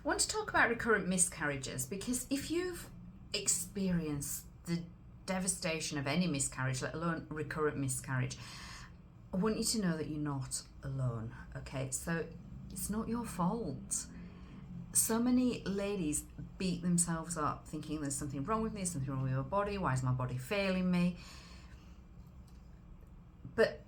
I want to talk about recurrent miscarriages because if you've experienced the devastation of any miscarriage, let alone recurrent miscarriage, I want you to know that you're not alone, okay? So it's not your fault. So many ladies beat themselves up thinking there's something wrong with me, something wrong with my body, why is my body failing me? But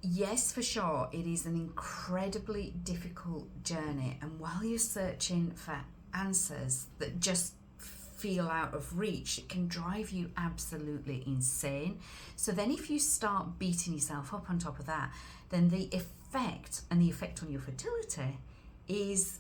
yes, for sure, it is an incredibly difficult journey, and while you're searching for answers that just feel out of reach, it can drive you absolutely insane. So then if you start beating yourself up on top of that, then the effect on your fertility is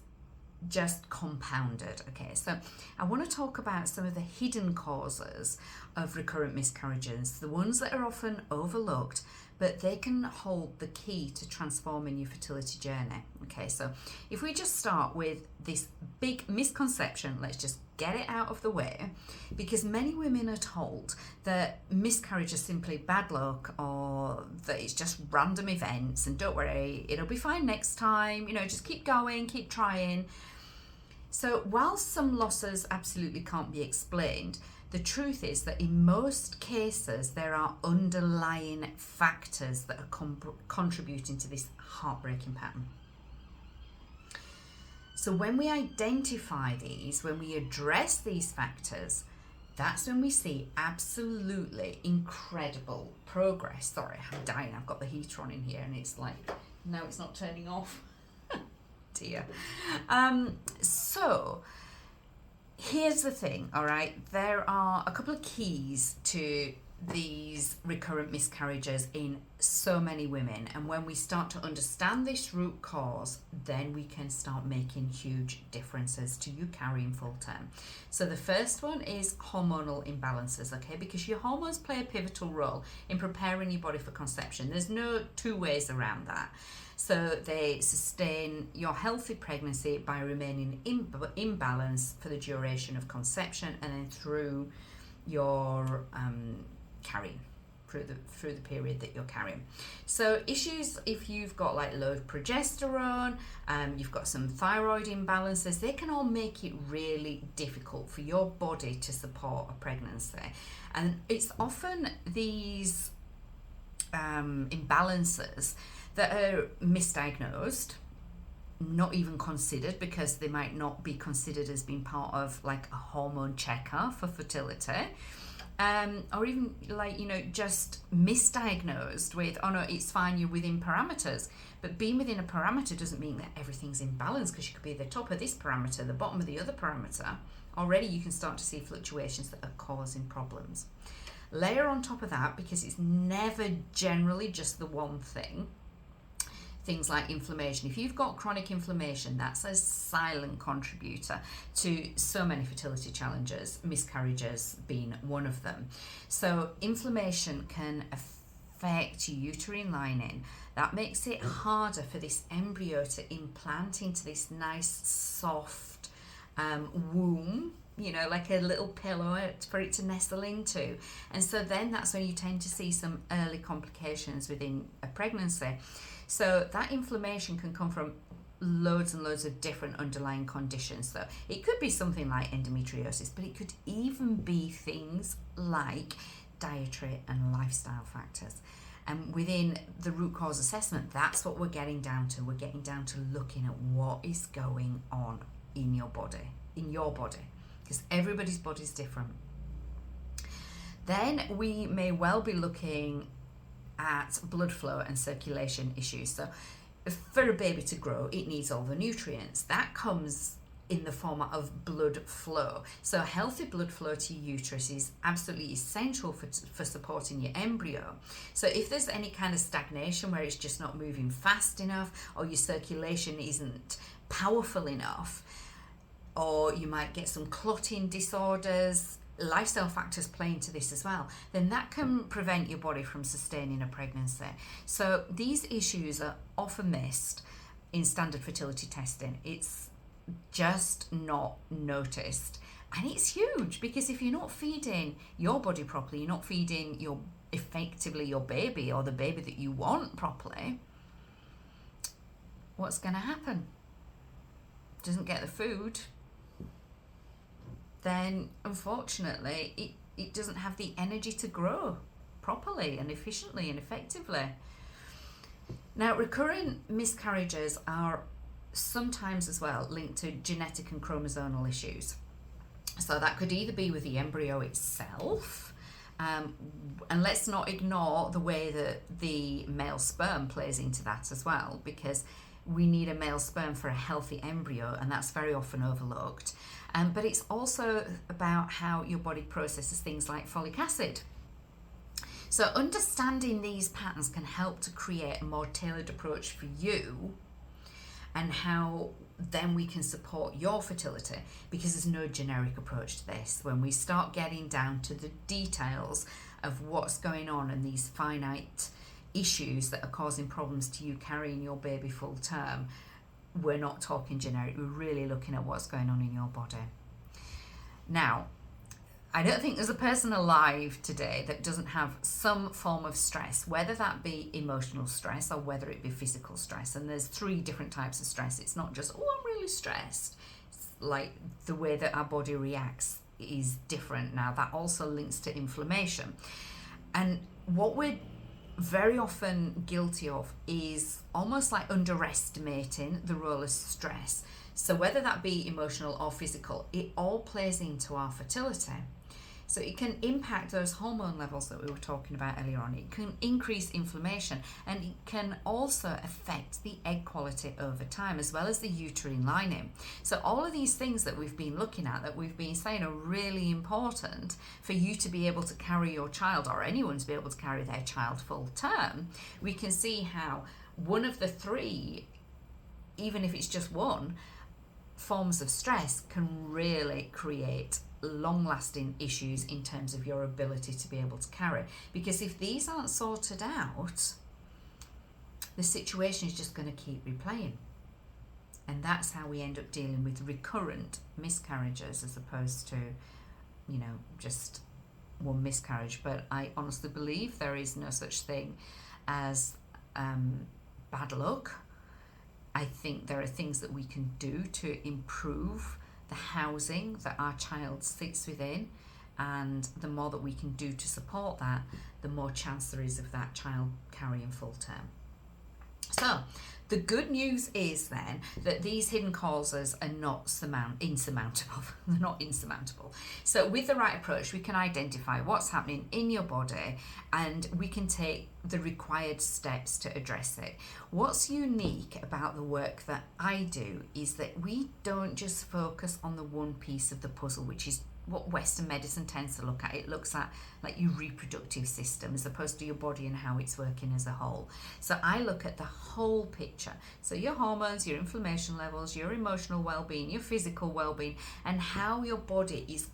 just compounded. Okay, so I want to talk about some of the hidden causes of recurrent miscarriages, the ones that are often overlooked, but they can hold the key to transforming your fertility journey. Okay, so if we just start with this big misconception, let's just get it out of the way, because many women are told that miscarriage is simply bad luck, or that it's just random events and don't worry, it'll be fine next time, just keep going, keep trying. So while some losses absolutely can't be explained, the truth is that in most cases there are underlying factors that are contributing to this heartbreaking pattern. So when we identify these, when we address these factors, that's when we see absolutely incredible progress. Sorry, I'm dying. I've got the heater on in here and it's like, no, it's not turning off. Dear. So here's the thing, all right? There are a couple of keys to these recurrent miscarriages in so many women, and when we start to understand this root cause, then we can start making huge differences to you carrying full term. So the first one is hormonal imbalances, okay? Because your hormones play a pivotal role in preparing your body for conception. There's no two ways around that. So they sustain your healthy pregnancy by remaining in balance for the duration of conception and then through your carrying, through the period that you're carrying. So issues if you've got like low progesterone, you've got some thyroid imbalances, they can all make it really difficult for your body to support a pregnancy. And it's often these imbalances that are misdiagnosed, not even considered, because they might not be considered as being part of like a hormone checker for fertility, or even just misdiagnosed with, oh no, it's fine, you're within parameters. But being within a parameter doesn't mean that everything's in balance, because you could be at the top of this parameter, the bottom of the other parameter. Already you can start to see fluctuations that are causing problems. Layer on top of that, because it's never generally just the one thing, things like inflammation. If you've got chronic inflammation, that's a silent contributor to so many fertility challenges, miscarriages being one of them. So inflammation can affect your uterine lining. That makes it harder for this embryo to implant into this nice soft womb, like a little pillow for it to nestle into. And so then that's when you tend to see some early complications within a pregnancy. So that inflammation can come from loads and loads of different underlying conditions. So it could be something like endometriosis, but it could even be things like dietary and lifestyle factors. And within the root cause assessment, that's what we're getting down to. We're getting down to looking at what is going on in your body, because everybody's body is different. Then we may well be looking at blood flow and circulation issues. So for a baby to grow, it needs all the nutrients. That comes in the form of blood flow. So healthy blood flow to your uterus is absolutely essential for supporting your embryo. So if there's any kind of stagnation where it's just not moving fast enough, or your circulation isn't powerful enough, or you might get some clotting disorders, lifestyle factors play into this as well, then that can prevent your body from sustaining a pregnancy. So these issues are often missed in standard fertility testing. It's just not noticed, and it's huge, because if you're not feeding your body properly, you're not feeding effectively your baby, or the baby that you want properly, what's going to happen? doesn't get the food, then unfortunately it doesn't have the energy to grow properly and efficiently and effectively. Now, recurrent miscarriages are sometimes as well linked to genetic and chromosomal issues. So that could either be with the embryo itself, and let's not ignore the way that the male sperm plays into that as well, because we need a male sperm for a healthy embryo, and that's very often overlooked. But it's also about how your body processes things like folic acid. So understanding these patterns can help to create a more tailored approach for you, and how then we can support your fertility, because there's no generic approach to this. When we start getting down to the details of what's going on and these finite issues that are causing problems to you carrying your baby full term, we're not talking generic, we're really looking at what's going on in your body. Now, I don't think there's a person alive today that doesn't have some form of stress, whether that be emotional stress or whether it be physical stress. And there's 3 different types of stress. It's not just, oh, I'm really stressed. It's like the way that our body reacts is different. Now, that also links to inflammation. And what we're very often guilty of is almost like underestimating the role of stress. So whether that be emotional or physical, it all plays into our fertility. So it can impact those hormone levels that we were talking about earlier on. It can increase inflammation, and it can also affect the egg quality over time, as well as the uterine lining. So all of these things that we've been looking at, that we've been saying are really important for you to be able to carry your child, or anyone to be able to carry their child full term. We can see how one of the 3, even if it's just one, forms of stress can really create long-lasting issues in terms of your ability to be able to carry. Because if these aren't sorted out, the situation is just going to keep replaying. And that's how we end up dealing with recurrent miscarriages, as opposed to, just one miscarriage. But I honestly believe there is no such thing as bad luck. I think there are things that we can do to improve the housing that our child sits within, and the more that we can do to support that, the more chance there is of that child carrying full term. So the good news is then that these hidden causes are not insurmountable. They're not insurmountable. So with the right approach, we can identify what's happening in your body, and we can take the required steps to address it. What's unique about the work that I do is that we don't just focus on the one piece of the puzzle, which is what Western medicine tends to look at. It looks at like your reproductive system as opposed to your body and how it's working as a whole. So I look at the whole picture. So your hormones, your inflammation levels, your emotional well-being, your physical well-being, and how your body is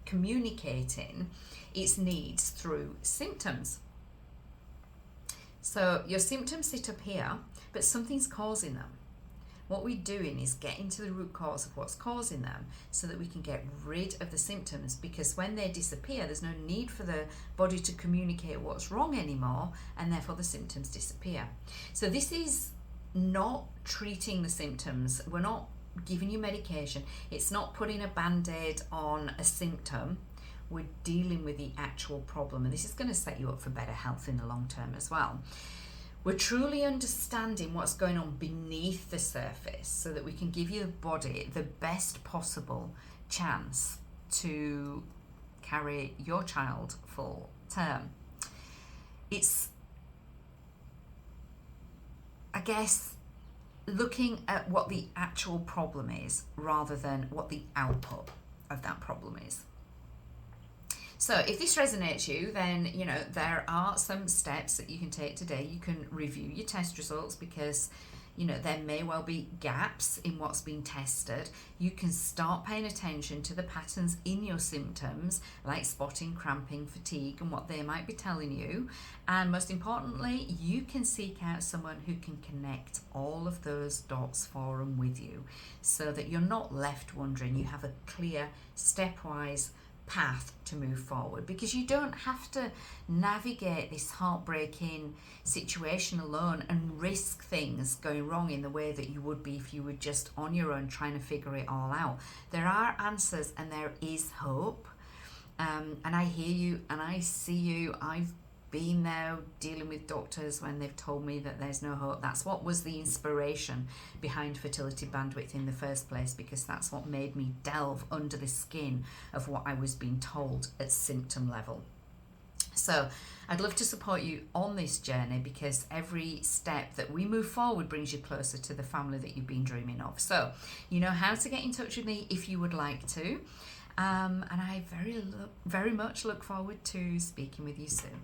communicating its needs through symptoms. So your symptoms sit up here, but something's causing them. What we're doing is getting to the root cause of what's causing them, so that we can get rid of the symptoms, because when they disappear, there's no need for the body to communicate what's wrong anymore, and therefore the symptoms disappear. So this is not treating the symptoms. We're not giving you medication. It's not putting a band-aid on a symptom. We're dealing with the actual problem, and this is going to set you up for better health in the long term as well. We're truly understanding what's going on beneath the surface, so that we can give your body the best possible chance to carry your child full term. It's, I guess, looking at what the actual problem is rather than what the output of that problem is. So if this resonates you, then, there are some steps that you can take today. You can review your test results, because, there may well be gaps in what's been tested. You can start paying attention to the patterns in your symptoms, like spotting, cramping, fatigue, and what they might be telling you. And most importantly, you can seek out someone who can connect all of those dots for and with you, so that you're not left wondering. You have a clear, stepwise path to move forward, because you don't have to navigate this heartbreaking situation alone and risk things going wrong in the way that you would be if you were just on your own trying to figure it all out. There are answers and there is hope. And I hear you and I see you. I've been there dealing with doctors when they've told me that there's no hope. That's what was the inspiration behind Fertility Bandwidth in the first place, because that's what made me delve under the skin of what I was being told at symptom level. So I'd love to support you on this journey, because every step that we move forward brings you closer to the family that you've been dreaming of. So you know how to get in touch with me if you would like to. And I very much look forward to speaking with you soon.